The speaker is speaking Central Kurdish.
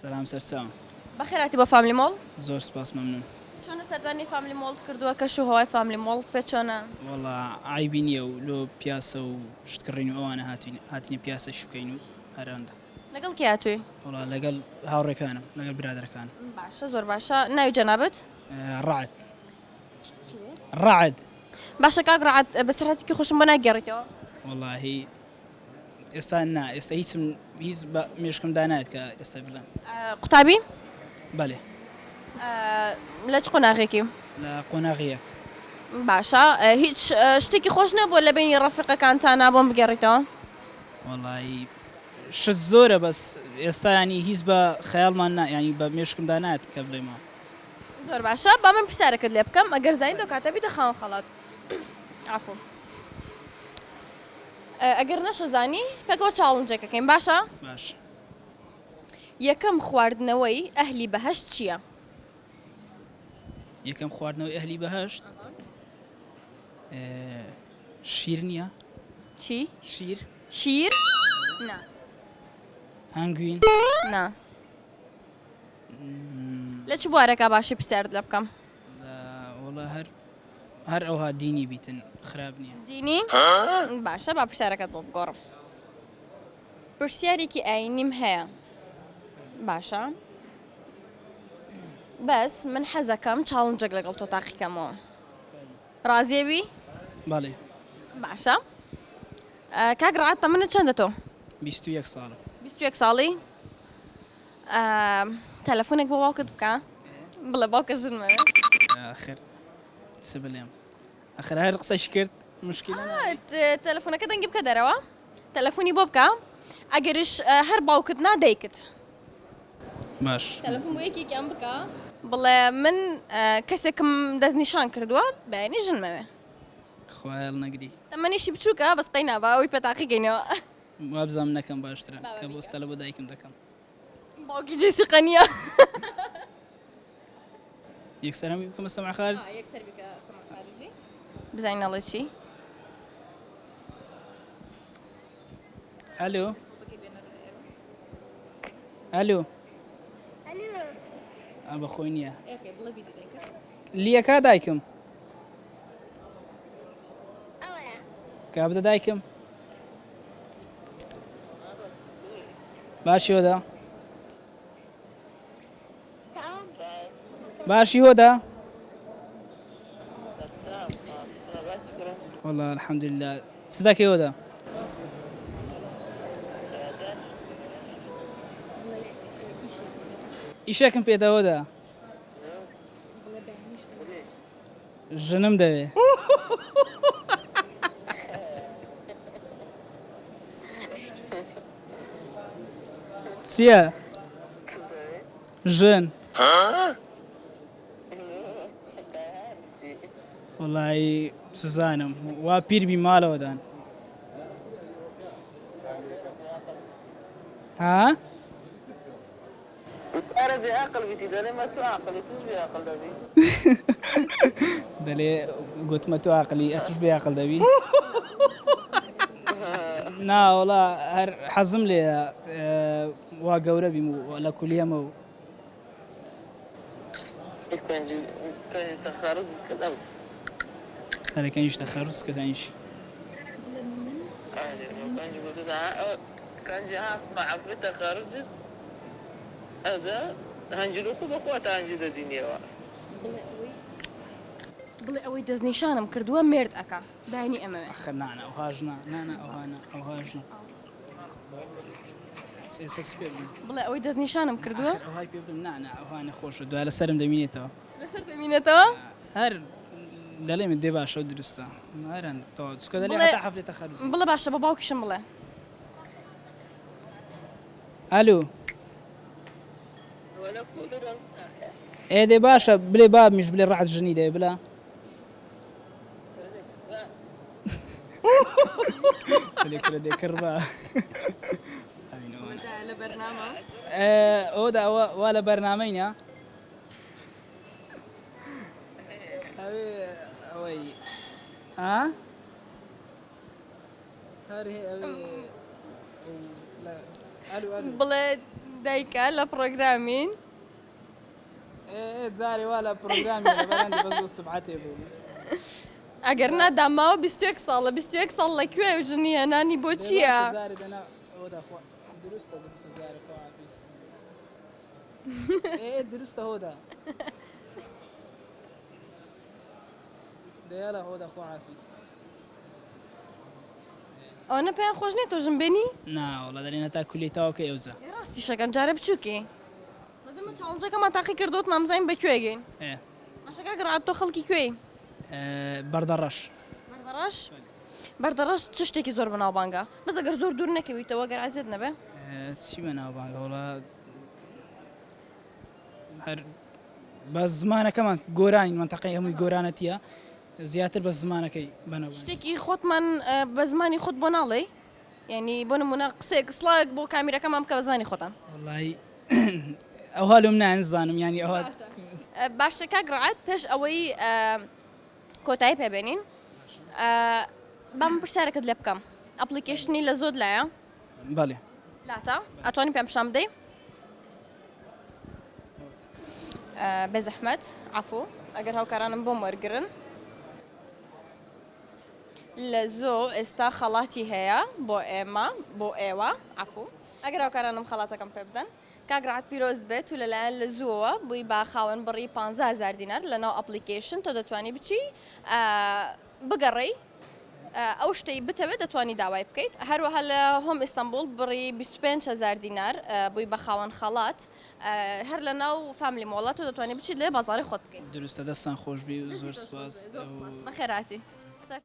سلام سەرچاوم بەخێراتی بۆ فامیلی مۆڵ زۆر سپاس مەمنون چۆنە سەردانی فامیلی مۆڵت کردووە کەش و هەوای فامیلی مۆڵت پێ چۆنە وەڵا ئایبی نییە و لۆ پیاسە و شتکڕین و ئەوانە هاتینە پیاسەش بکەین و هەرەندا لەگەڵ کێ هاتووی وڵا لەگەڵ هاوڕێکانم لەگەڵ برادەکان باشە زۆر باشە ناوی جەنابەت ڕعد ڕعد باشە کاک ڕعد بەسەرهاتێکی خۆشم بۆ ناگەڕێتەوە وەڵاهی ئێستا نا ئێستا هیچ بە مێشکم دانایەت کە ئێستا بڵێم قوتابی بەڵێ لە چ قۆناغێکی لە قۆناغیەک باشە هیچ شتێکی خۆش نەبووە لە بینی ڕەفیقەکانتانە بۆم بگەڕێتەوە وەڵی شت زۆرە بەس ئێستا ینی هیچ بە خەیاڵمان ینی بە مێشکم دانایەت کە بڵێمەوە زۆر باشە با من پرسیارەکەت لێ بکەم ئەگەر زین دە کاتە بیتە خاوەن خەڵات عفو ئەگەر نەشەزانی پێکەوە چاڵنجێکەکەین باشە باش یەکەم خواردنەوەی ئەهلی بەهەشت چییە یەکەم خواردنەوەی ئەهلی بەهەشت شیر نییە چی شیر شیر نا هەنگوین نا لە چ بوارێکە باشی پرسیارت لێ بکەم وڵا هەر ئەوها دینی بیتن خراپ نییە دینی باشە با پرسیارەکەت بۆ بگۆڕم پرسیارێکی ئاینیم هەیە باشە بەس من حەزەکەم چاڵنجێک لەگەڵ تۆ تاقیکەمەوە ڕازیەوی بەڵێ باشە کاک ڕعەت تەمەنت چەندە تۆ 21 ساڵم 21 ساڵی تەلەفۆنێک بۆ باوکت بکە بڵێ باوکە ژنمەوێ آخر چ بڵێم ئەخر هەر قسەش کرد مشکلە تەلەفۆنەکە دەنگی بکە دەرەوە تەلەفۆنی بۆ بکە ئەگەرش هەر باوکت نادەیکت باش تەلەفۆن بۆ یەکێکیان بکە بڵێ من کەسێکم دەستنیشان کردووە بەیانی ژنمەوێ خوایل نەگری تەمەنیشی بچووکە بەس قەی نابا ئەوی پێ تاقیگەینەوە وابزانم نەکەم باشترە کە بۆ ستە لە بۆ دایکم دەکەم باوکی جێسی قەنیە یەکسەرەمی بکەمە سەمع خارج یەکسەر بکە سەمع خارجی بزانین نەڵێ چی ئەلۆ ئەلۆ بە خۆی نییە لیەکە دایکم کا بدە دایکم باشی هۆدا باشی هۆدا والله الحمد لله چ دەکەی هۆدا ئیشێکم پێدەوەدا ژنم دەوێ چییە ژن وڵی سزانم وا پیربی ماڵەوەدان ها دەڵێ گوتمە تو عقلی ئەتوش بێ عقل دەبی ناوەڵا هەر حەزم لێ وا گەورە بیم و لە کولیەمە و هەرەکەنیش تەخەڕوس کەدانیش بڵێ ئەوەی دەستنیشانم کردووە مرد ئەکا بانی ئەمەوێ ئەخر نانە ئەوهاژنە نانە ئەوانە ئەوهاژنە ئێستا چ پێ بڵێم بڵێ ئەوەی دەستنیشانم کردووە ئەوهای پێ بڵێم نانە ئەوانە خۆشە دوای لە سەرم دەمینێتەوە لەسەر دەمینێتەوە هەر دەڵێ من دێ باشە و دروستە هەرەن تەوا چکە دەڵێ هەتا حەفلێتە خەروس بڵێ باشە بە باوکیشم بڵێ ئەلو ئێ دێ باشە بلێ بابمیش بلێ ڕعد ژنی دەوێ بلا لێکرە دێکرد بە لە بەرنامە ئەودا وا لە بەرنامەینە ئەوەی ها هەر بڵێ دایکە لە پرۆگرامین زاري ولا برنامج بلندي بس سبعتي بولي ئەگەر ناداماوە 21 ساڵە 21 ساڵ لەکوێ و ژنیێنانی بۆ چییە؟ زاري دنا هو اخو درست زاري فاعبيس درست هو ده يلا هو ده اخو عافيس ئەوەنە پێیان خۆش نیە تۆ ژن بێنی؟ نا والله دارينا تاكلي تاوكي يوزا ڕاستی شەکەن جارە بچووکی بەزەمە چاڵنجەکەمان تاقی کردوت مامزین بەکوێگەین ايه ماشەکە گڕات تۆ خەڵکی کوێی؟ بردرش بەردەڕەش؟ بەردەڕەش چ شتێکی زۆر بەناوبانگە بەس ئەگەر زۆر دوور نەکەویتەوە گەر ئازیێت نەبێ؟ چی بناو بانگە وڵا هەر بە زمانەکەمان گۆرانی منتەقەی هەمووی گۆرانەتیە زیاتر بە زمانەکەی بەنەوە شتێکی خۆتمان بە زمانی خۆت بۆ ناڵێ یعنی بۆ نمونە قسێک سڵاک بۆ کامیرەکەمان بکە بە زمانی خۆتان وڵی ئەو هەلوم نانزانم ینی ئەوە باشە کاک ڕعات پێش ئەوەی کۆتایی پێبێنین بام پرسیارەکەت لێ بکەم ئەپلیکیشنی لە زۆر لایە بەڵێ لاتە ئەتوانی پێم پیشان بدەی بێزەحمەت عەفوو ئەگەر هاوکارانم بۆم وەرگرن لە زۆ ئێستا خەڵاتی هەیە بۆ ئێمە بۆ ئێوە عەفوو ئەگەر هاوکارانم خەڵاتەکەم پێ بدەن کاگڕات پیرۆست بێت و لەلایەن لە زووەوە بووی با خاوەن بڕی 15,000 دینار لەناو ئەپلیکیشن تۆ دەتوانی بچی بگەڕی ئەو شتەی بتەوێت دەتوانی داوای بکەیت هەروەها لە هۆم ئیستانبول بڕی 25,000 دینار بووی بە خاوەن خەڵات هەر لە ناو فامیلی مۆڵات و دەتوانی بچیت لێ بازاڕی خۆت بکەیت دروستە دەستان خۆشبی و زۆر سپاس بەخێراتی